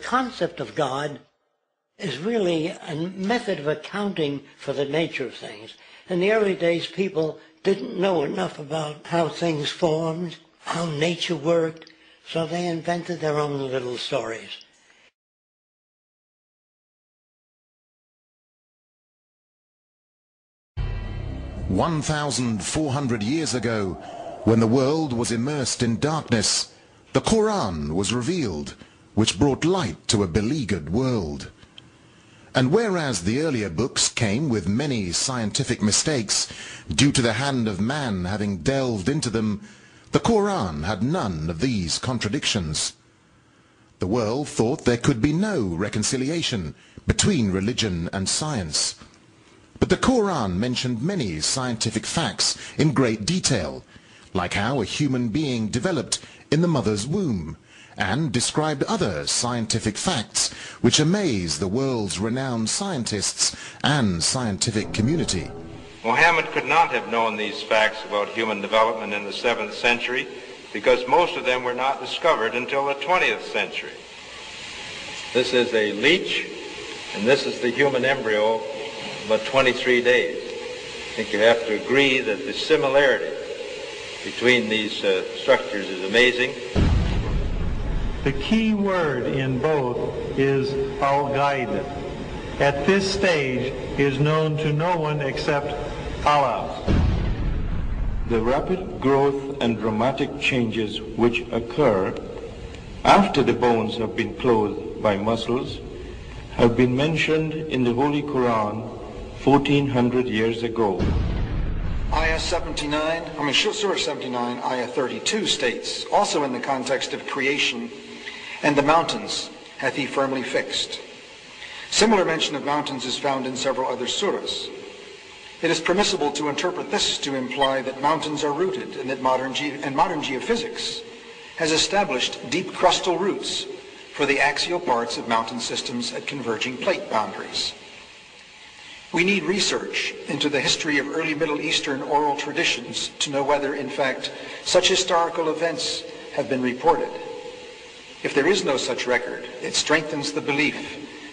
concept of God is really a method of accounting for the nature of things. In the early days, people didn't know enough about how things formed, how nature worked, so they invented their own little stories. "1,400 years ago, when the world was immersed in darkness, the Quran was revealed, which brought light to a beleaguered world. And whereas the earlier books came with many scientific mistakes, due to the hand of man having delved into them, the Quran had none of these contradictions. The world thought there could be no reconciliation between religion and science. But the Quran mentioned many scientific facts in great detail, like how a human being developed in the mother's womb, and described other scientific facts which amaze the world's renowned scientists and scientific community. Muhammad could not have known these facts about human development in the 7th century because most of them were not discovered until the 20th century. This is a leech, and this is the human embryo, about 23 days. I think you have to agree that the similarity between these structures is amazing. The key word in both is al-Ghaib. At this stage is known to no one except Allah. The rapid growth and dramatic changes which occur after the bones have been clothed by muscles have been mentioned in the Holy Quran 1400 years ago. Surah 79, Ayah 32 states, also in the context of creation, "And the mountains hath he firmly fixed." Similar mention of mountains is found in several other surahs. It is permissible to interpret this to imply that mountains are rooted and that modern geophysics has established deep crustal roots for the axial parts of mountain systems at converging plate boundaries. We need research into the history of early Middle Eastern oral traditions to know whether, in fact, such historical events have been reported. If there is no such record, it strengthens the belief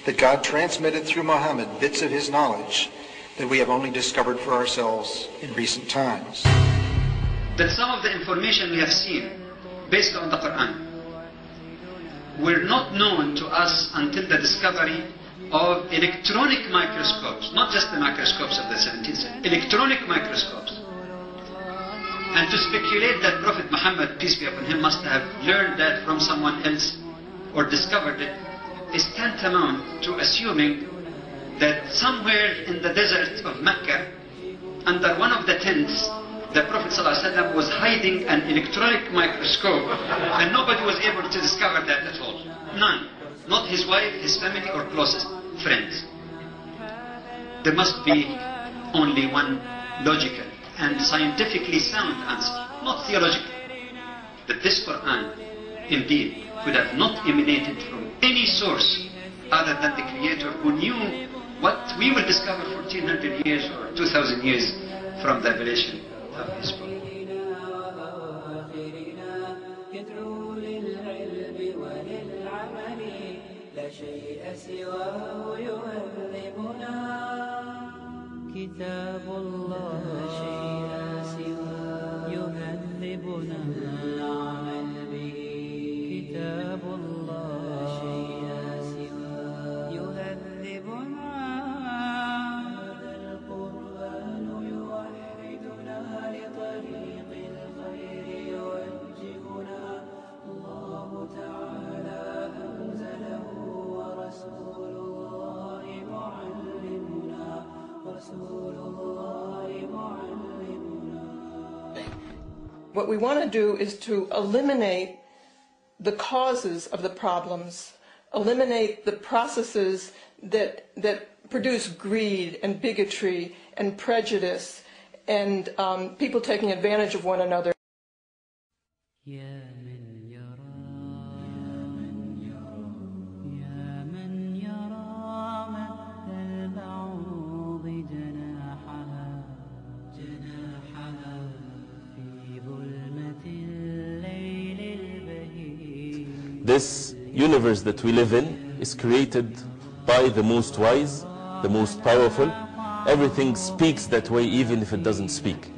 that God transmitted through Muhammad bits of his knowledge that we have only discovered for ourselves in recent times. That some of the information we have seen based on the Quran were not known to us until the discovery of electronic microscopes, not just the microscopes of the 17th century, electronic microscopes. And to speculate that Prophet Muhammad, peace be upon him, must have learned that from someone else or discovered it is tantamount to assuming that somewhere in the desert of Mecca, under one of the tents, the Prophet ﷺ was hiding an electronic microscope and nobody was able to discover that at all. None. Not his wife, his family, or closest friends. There must be only one logical and scientifically sound answer, not theological. That this Quran, indeed, could have not emanated from any source other than the Creator, who knew what we will discover 1400 years or 2000 years from the revelation of His book. كتاب الله لا شيء سواه يهذبنا نعمل به كتاب الله لا شيء سواه يهذبنا هذا القرآن يوحدنا لطريق الخير يوجهنا الله تعالى أنزله ورسول الله معلمنا What we want to do is to eliminate the causes of the problems, eliminate the processes that produce greed and bigotry and prejudice and people taking advantage of one another. This universe that we live in is created by the most wise, the most powerful. Everything speaks that way even if it doesn't speak.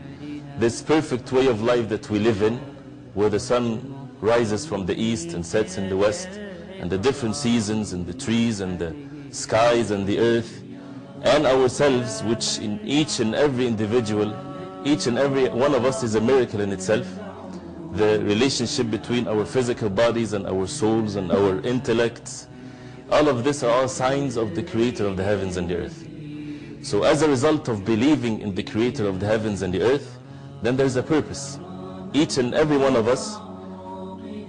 This perfect way of life that we live in, where the sun rises from the east and sets in the west, and the different seasons and the trees and the skies and the earth, and ourselves, which in each and every individual, each and every one of us is a miracle in itself. The relationship between our physical bodies and our souls and our intellects, all of this are all signs of the Creator of the heavens and the earth. So as a result of believing in the Creator of the heavens and the earth, then there's a purpose. Each and every one of us,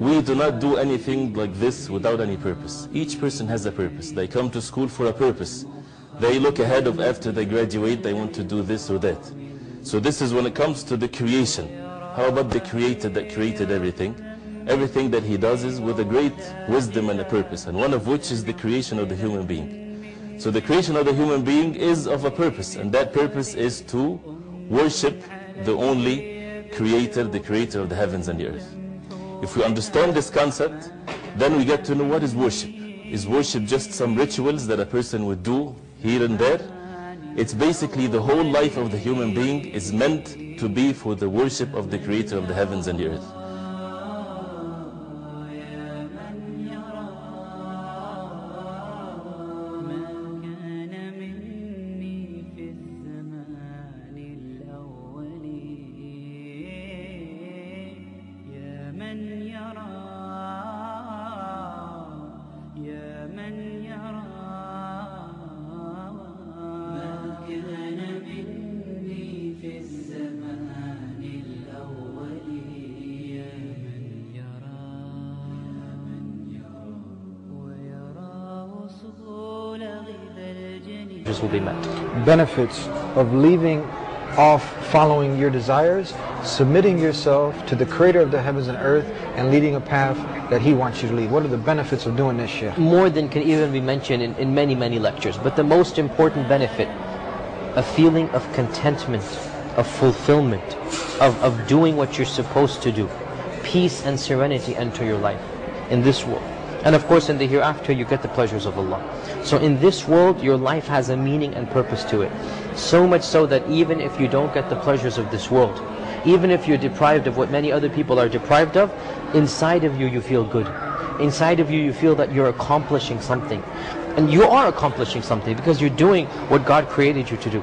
we do not do anything like this without any purpose. Each person has a purpose. They come to school for a purpose. They look ahead of after they graduate, they want to do this or that. So this is when it comes to the creation. How about the Creator that created everything? Everything that He does is with a great wisdom and a purpose, and one of which is the creation of the human being. So the creation of the human being is of a purpose, and that purpose is to worship the only Creator, the Creator of the heavens and the earth. If we understand this concept, then we get to know what is worship. Is worship just some rituals that a person would do here and there? It's basically the whole life of the human being is meant to be for the worship of the Creator of the heavens and the earth. Will be met. Benefits of leaving off following your desires, submitting yourself to the Creator of the heavens and earth, and leading a path that He wants you to lead. What are the benefits of doing this, Sheikh? More than can even be mentioned in many, many lectures. But the most important benefit, a feeling of contentment, of fulfillment, of doing what you're supposed to do. Peace and serenity enter your life in this world. And of course in the hereafter you get the pleasures of Allah. So in this world your life has a meaning and purpose to it. So much so that even if you don't get the pleasures of this world, even if you're deprived of what many other people are deprived of, inside of you you feel good. Inside of you you feel that you're accomplishing something. And you are accomplishing something because you're doing what God created you to do.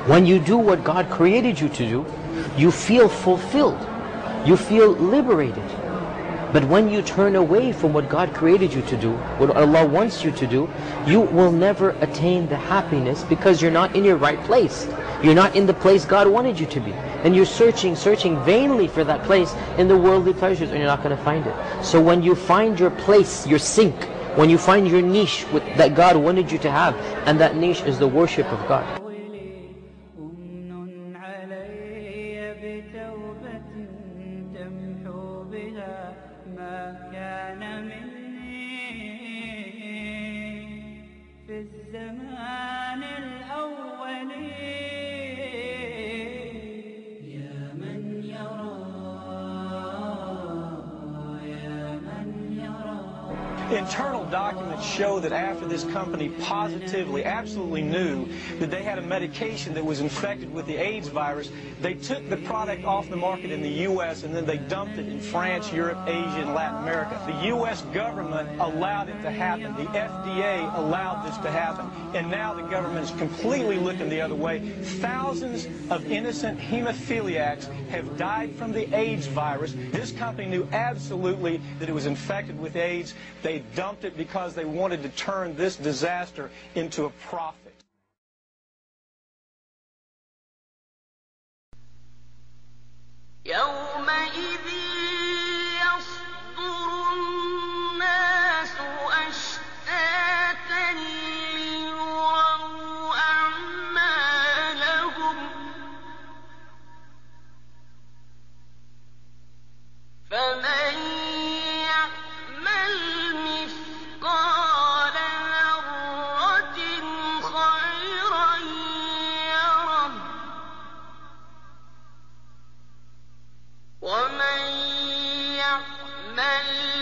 When you do what God created you to do, you feel fulfilled. You feel liberated. But when you turn away from what God created you to do, what Allah wants you to do, you will never attain the happiness because you're not in your right place. You're not in the place God wanted you to be. And you're searching vainly for that place in the worldly pleasures, and you're not going to find it. So when you find your place, your sink, when you find your niche that God wanted you to have, and that niche is the worship of God. Internal documents show that after this company positively, absolutely knew that they had a medication that was infected with the AIDS virus, they took the product off the market in the U.S. and then they dumped it in France, Europe, Asia, and Latin America. The U.S. government allowed it to happen. The FDA allowed this to happen. And now the government is completely looking the other way. Thousands of innocent hemophiliacs have died from the AIDS virus. This company knew absolutely that it was infected with AIDS. They dumped it because they wanted to turn this disaster into a profit. ومن يعمل